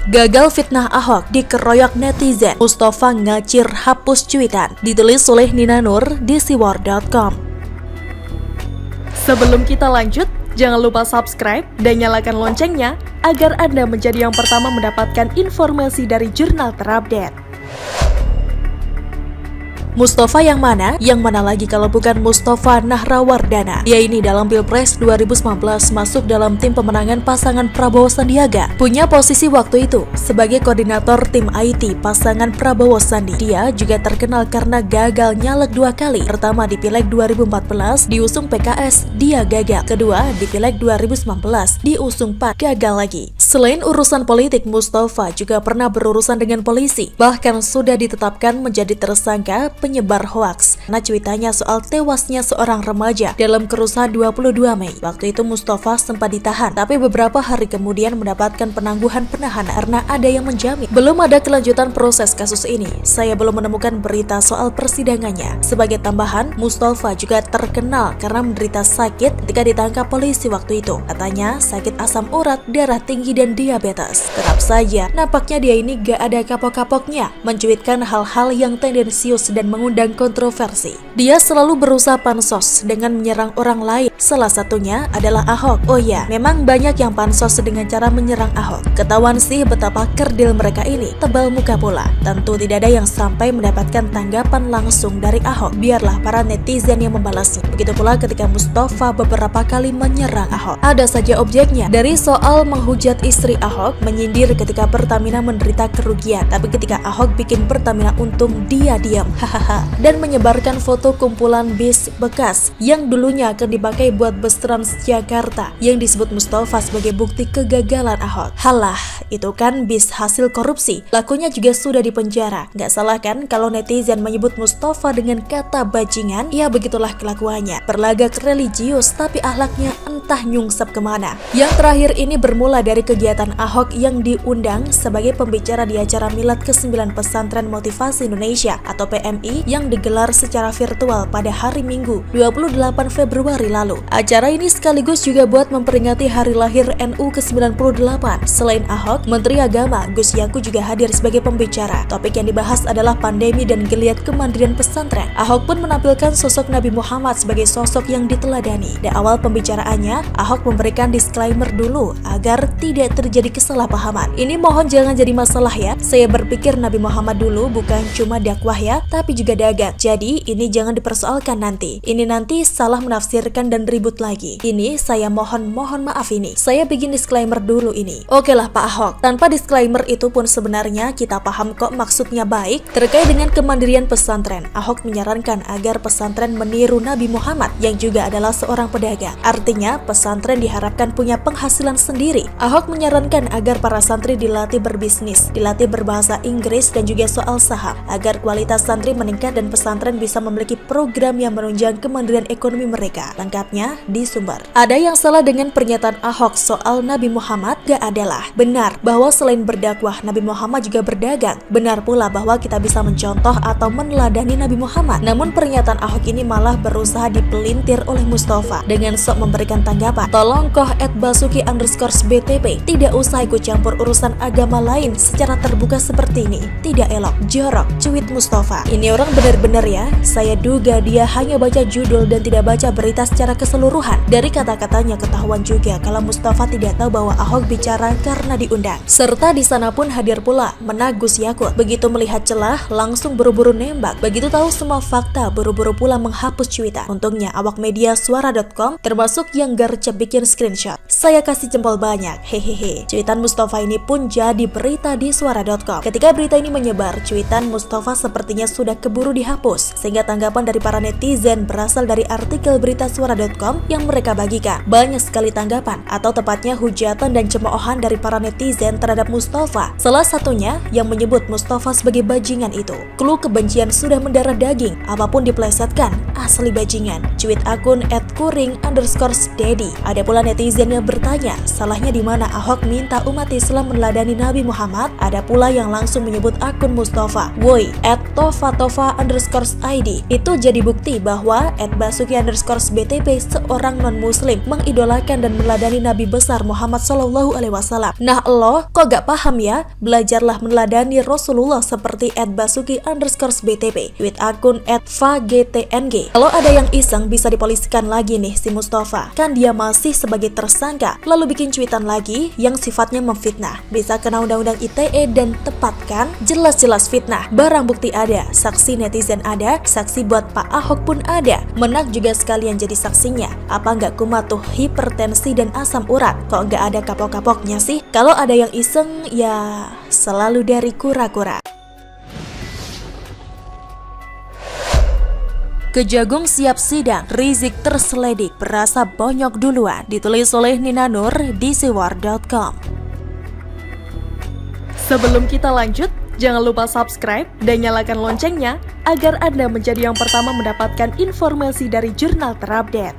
Gagal fitnah Ahok dikeroyok netizen, Mustafa ngacir hapus cuitan. Ditulis oleh Nina Nur di siwar.com. Sebelum kita lanjut, jangan lupa subscribe dan nyalakan loncengnya agar Anda menjadi yang pertama mendapatkan informasi dari jurnal terupdate. Mustafa yang mana? Yang mana lagi kalau bukan Mustafa Nahrawardana? Dia ini dalam Pilpres 2019 masuk dalam tim pemenangan pasangan Prabowo Sandiaga. Punya posisi waktu itu sebagai koordinator tim IT pasangan Prabowo Sandi. Dia juga terkenal karena gagal nyalek 2 kali. Pertama di Pileg 2014 diusung PKS, dia gagal. Kedua di Pileg 2019 diusung PAN, gagal lagi. Selain urusan politik, Mustafa juga pernah berurusan dengan polisi. Bahkan sudah ditetapkan menjadi tersangka penyebar hoaks karena cuitannya soal tewasnya seorang remaja dalam kerusuhan 22 Mei. Waktu itu Mustafa sempat ditahan, tapi beberapa hari kemudian mendapatkan penangguhan penahanan karena ada yang menjamin. Belum ada kelanjutan proses kasus ini. Saya belum menemukan berita soal persidangannya. Sebagai tambahan, Mustafa juga terkenal karena menderita sakit ketika ditangkap polisi waktu itu. Katanya sakit asam urat, darah tinggi, dan diabetes. Tetap saja, nampaknya dia ini gak ada kapok-kapoknya mencuitkan hal-hal yang tendensius dan mengundang kontroversi. Dia selalu berusaha pansos dengan menyerang orang lain. Salah satunya adalah Ahok. Oh ya, memang banyak yang pansos dengan cara menyerang Ahok. Ketahuan sih betapa kerdil mereka ini, tebal muka pula. Tentu tidak ada yang sampai mendapatkan tanggapan langsung dari Ahok. Biarlah para netizen yang membalasnya. Begitu pula ketika Mustafa beberapa kali menyerang Ahok. Ada saja objeknya, dari soal menghujat istri Ahok, menyindir ketika Pertamina menderita kerugian. Tapi ketika Ahok bikin Pertamina untung, dia diam. Dan menyebarkan foto kumpulan bis bekas yang dulunya akan dipakai buat bus Transjakarta yang disebut Mustafa sebagai bukti kegagalan Ahok. Halah, itu kan bis hasil korupsi. Lakunya juga sudah dipenjara. Gak salah kan kalau netizen menyebut Mustafa dengan kata bajingan? Ya begitulah kelakuannya. Berlagak religius tapi akhlaknya entah nyungsep kemana. Yang terakhir ini bermula dari kegiatan Ahok yang diundang sebagai pembicara di acara Milad ke-9 Pesantren Motivasi Indonesia atau PMI yang digelar secara virtual pada hari Minggu 28 Februari lalu. Acara ini sekaligus juga buat memperingati hari lahir NU ke-98. Selain Ahok, Menteri Agama Gus Yakut juga hadir sebagai pembicara. Topik yang dibahas adalah pandemi dan geliat kemandirian pesantren. Ahok pun menampilkan sosok Nabi Muhammad sebagai sosok yang diteladani. Di awal pembicaraannya, Ahok memberikan disclaimer dulu agar tidak terjadi kesalahpahaman. Ini mohon jangan jadi masalah ya. Saya berpikir Nabi Muhammad dulu bukan cuma dakwah ya, tapi juga dagang. Jadi ini jangan dipersoalkan nanti. Ini nanti salah menafsirkan dan ribut lagi. Ini saya mohon maaf ini. Saya bikin disclaimer dulu ini. Oke lah Pak Ahok, tanpa disclaimer itu pun sebenarnya kita paham kok maksudnya baik. Terkait dengan kemandirian pesantren, Ahok menyarankan agar pesantren meniru Nabi Muhammad yang juga adalah seorang pedagang. Artinya pesantren diharapkan punya penghasilan sendiri. Ahok menyarankan agar para santri dilatih berbisnis, dilatih berbahasa Inggris dan juga soal saham, agar kualitas santri meningkat dan pesantren bisa memiliki program yang menunjang kemandirian ekonomi mereka. Lengkapnya di sumber. Ada yang salah dengan pernyataan Ahok soal Nabi Muhammad? Gak adalah. Benar bahwa selain berdakwah, Nabi Muhammad juga berdagang. Benar pula bahwa kita bisa mencontoh atau meneladani Nabi Muhammad. Namun pernyataan Ahok ini malah berusaha dipelintir oleh Mustafa dengan sok memberikan tanggapan. Tolong koh @basuki_btp tidak usah ikut campur urusan agama lain secara terbuka seperti ini. Tidak elok, jorok, cuit Mustafa. Ini orang benar-benar ya, saya duga dia hanya baca judul dan tidak baca berita secara keseluruhan. Dari kata-katanya ketahuan juga kalau Mustafa tidak tahu bahwa Ahok bicara karena diundang. Serta di sana pun hadir pula Gus Yakut. Begitu melihat celah, langsung buru-buru nembak. Begitu tahu semua fakta, buru-buru pula menghapus cuitan. Untungnya awak media suara.com termasuk yang gercep bikin screenshot. Saya kasih jempol banyak, hehehe. Cuitan Mustafa ini pun jadi berita di suara.com. Ketika berita ini menyebar, cuitan Mustafa sepertinya sudah keburu dihapus, sehingga tanggapan dari para netizen berasal dari artikel berita suara.com yang mereka bagikan. Banyak sekali tanggapan, atau tepatnya hujatan dan cemoohan dari para netizen terhadap Mustafa. Salah satunya yang menyebut Mustafa sebagai bajingan itu. Clue kebencian sudah mendarah daging, apapun diplesetkan, asli bajingan. Cuit akun @kuring_daddy. Ada pula netizen yang bertanya, salahnya di mana Ahok minta umat Islam meneladani Nabi Muhammad? Ada pula yang langsung menyebut akun Mustafa. Woi, @tova @mustafa_id. Itu jadi bukti bahwa @basuki_btp seorang non-muslim mengidolakan dan meneladani Nabi besar Muhammad SAW. Nah lo kok gak paham ya? Belajarlah meneladani Rasulullah seperti @basuki_btp with akun @fagtng. Kalau ada yang iseng bisa dipolisikan lagi nih si Mustafa. Kan dia masih sebagai tersangka, lalu bikin cuitan lagi yang sifatnya memfitnah. Bisa kena undang-undang ITE dan tepat kan? Jelas-jelas fitnah. Barang bukti ada, saksi netizen ada, saksi buat Pak Ahok pun ada. Menak juga sekalian jadi saksinya. Apa nggak kumat tuh hipertensi dan asam urat? Kok nggak ada kapok-kapoknya sih? Kalau ada yang iseng, ya selalu dari kura-kura. Kejagung siap sidang, Rizik terseledik, berasa bonyok duluan. Ditulis oleh Nina Nur di siwar.com. Sebelum kita lanjut, jangan lupa subscribe dan nyalakan loncengnya agar Anda menjadi yang pertama mendapatkan informasi dari jurnal terupdate.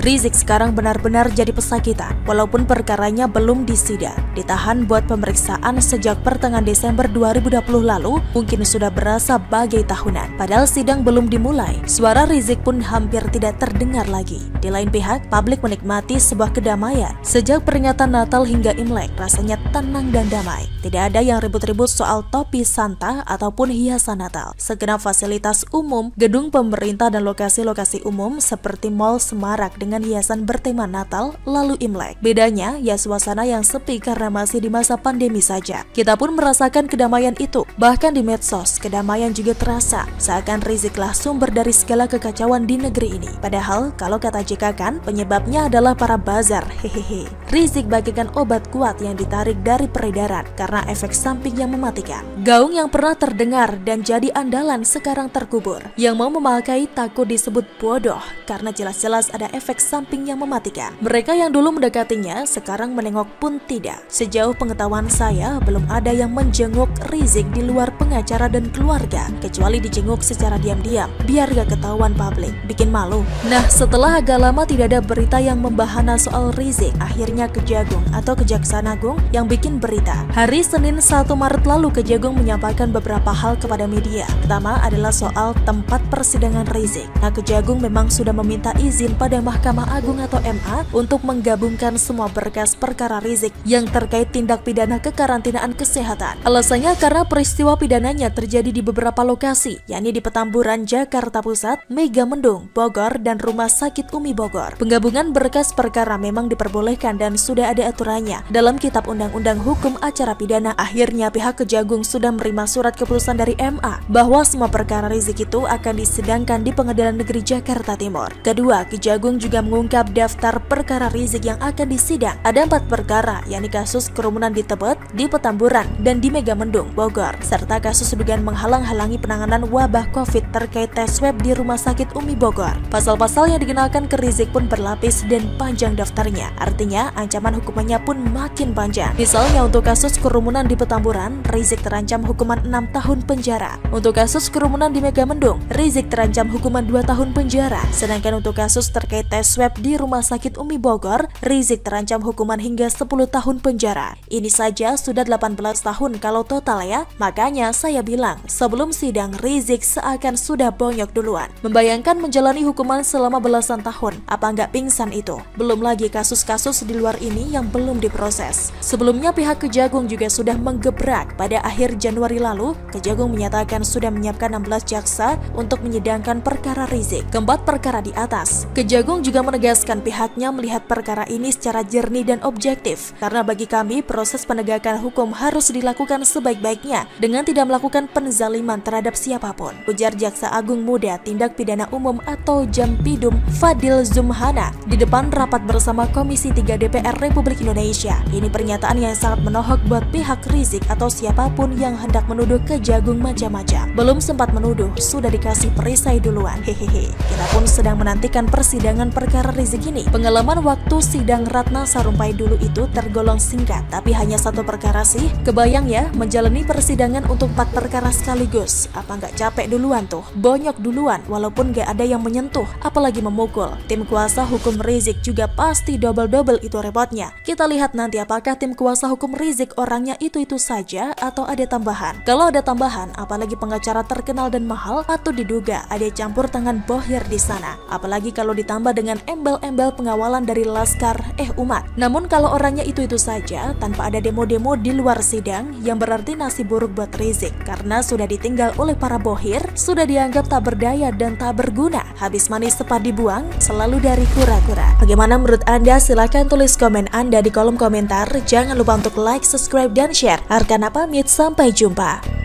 Rizik sekarang benar-benar jadi pesakitan, walaupun perkaranya belum disidang. Ditahan buat pemeriksaan sejak pertengahan Desember 2020 lalu, mungkin sudah berasa bagai tahunan. Padahal sidang belum dimulai, suara Rizik pun hampir tidak terdengar lagi. Di lain pihak, publik menikmati sebuah kedamaian. Sejak peringatan Natal hingga Imlek, rasanya tenang dan damai. Tidak ada yang ribut-ribut soal topi Santa ataupun hiasan Natal. Segenap fasilitas umum, gedung pemerintah dan lokasi-lokasi umum seperti Mall Semarak dengan hiasan bertema Natal lalu Imlek. Bedanya ya suasana yang sepi karena masih di masa pandemi saja. Kita pun merasakan kedamaian itu. Bahkan di medsos, kedamaian juga terasa. Seakan Riziklah sumber dari segala kekacauan di negeri ini. Padahal kalau kata JK kan, penyebabnya adalah para bazar. Hehehe. Rizik bagikan obat kuat yang ditarik dari peredaran karena efek samping yang mematikan. Gaung yang pernah terdengar dan jadi andalan sekarang terkubur. Yang mau memakai takut disebut bodoh karena jelas-jelas ada efek samping yang mematikan. Mereka yang dulu mendekatinya sekarang menengok pun tidak. Sejauh pengetahuan saya, belum ada yang menjenguk Rizik di luar pengacara dan keluarga, kecuali dijenguk secara diam-diam biar gak ketahuan publik. Bikin malu. Nah, setelah agak lama tidak ada berita yang membahana soal Rizik, akhirnya Kejagung atau Kejaksaan Agung yang bikin berita. Hari Senin 1 Maret lalu, Kejagung menyampaikan beberapa hal kepada media. Pertama adalah soal tempat persidangan Rizik. Nah, Kejagung memang sudah meminta izin pada Mahkamah Agung atau MA untuk menggabungkan semua berkas perkara Rizik yang terkait tindak pidana kekarantinaan kesehatan. Alasannya karena peristiwa pidananya terjadi di beberapa lokasi, yakni di Petamburan, Jakarta Pusat, Megamendung, Bogor, dan Rumah Sakit Umi Bogor. Penggabungan berkas perkara memang diperbolehkan dan sudah ada aturannya dalam Kitab Undang-Undang Hukum Acara Pidana. Akhirnya pihak Kejagung sudah menerima surat keputusan dari MA bahwa semua perkara Rizik itu akan disidangkan di Pengadilan Negeri Jakarta Timur. Kedua, Kejagung juga mengungkap daftar perkara Rizik yang akan disidang. Ada 4 perkara, yakni kasus kerumunan di Tebet, di Petamburan, dan di Megamendung, Bogor, serta kasus dugaan menghalang-halangi penanganan wabah COVID terkait tes swab di Rumah Sakit Umi Bogor. Pasal-pasal yang dikenakan ke Rizik pun berlapis dan panjang daftarnya. Artinya, ancaman hukumannya pun makin panjang. Misalnya untuk kasus kerumunan di Petamburan, Rizik terancam hukuman 6 tahun penjara. Untuk kasus kerumunan di Megamendung, Rizik terancam hukuman 2 tahun penjara. Sedangkan untuk kasus terkait tes swab di Rumah Sakit Umi Bogor, Rizik terancam hukuman hingga 10 tahun penjara. Ini saja sudah 18 tahun kalau total ya. Makanya saya bilang, sebelum sidang Rizik seakan sudah bonyok duluan. Membayangkan menjalani hukuman selama belasan tahun, apa nggak pingsan itu? Belum lagi kasus-kasus di luar ini yang belum diproses. Sebelumnya pihak Kejagung juga sudah menggebrak. Pada akhir Januari lalu, Kejagung menyatakan sudah menyiapkan 16 jaksa untuk menyidangkan perkara Rizik. Keempat perkara di atas. Kejagung juga menegaskan pihaknya melihat perkara ini secara jernih dan objektif. Karena bagi kami, proses penegakan hukum harus dilakukan sebaik-baiknya dengan tidak melakukan penzaliman terhadap siapapun. Ujar Jaksa Agung Muda Tindak Pidana Umum atau Jampidum Fadil Zumhana di depan rapat bersama Komisi 3 DPR Republik Indonesia. Ini pernyataan yang sangat menohok buat pihak Rizik atau siapapun yang hendak menuduh Kejagung macam-macam. Belum sempat menuduh, sudah dikasih perisai duluan. Hehehe. Kita pun sedang menantikan persidangan perkara perkara Rizik ini. Pengalaman waktu sidang Ratna Sarumpait dulu itu tergolong singkat, tapi hanya satu perkara sih. Kebayang ya, menjalani persidangan untuk 4 perkara sekaligus. Apa nggak capek duluan tuh? Bonyok duluan, walaupun nggak ada yang menyentuh, apalagi memukul. Tim kuasa hukum Rizik juga pasti double-double itu repotnya. Kita lihat nanti apakah tim kuasa hukum Rizik orangnya itu-itu saja atau ada tambahan. Kalau ada tambahan, apalagi pengacara terkenal dan mahal, atau diduga ada campur tangan Bohir di sana. Apalagi kalau ditambah dengan embel-embel pengawalan dari Laskar Umat. Namun kalau orangnya itu-itu saja, tanpa ada demo-demo di luar sidang, yang berarti nasib buruk buat Rizik. Karena sudah ditinggal oleh para Bohir, sudah dianggap tak berdaya dan tak berguna. Habis manis cepat dibuang, selalu dari kura-kura. Bagaimana menurut Anda? Silahkan tulis komen Anda di kolom komentar. Jangan lupa untuk like, subscribe, dan share. Arkana pamit, sampai jumpa.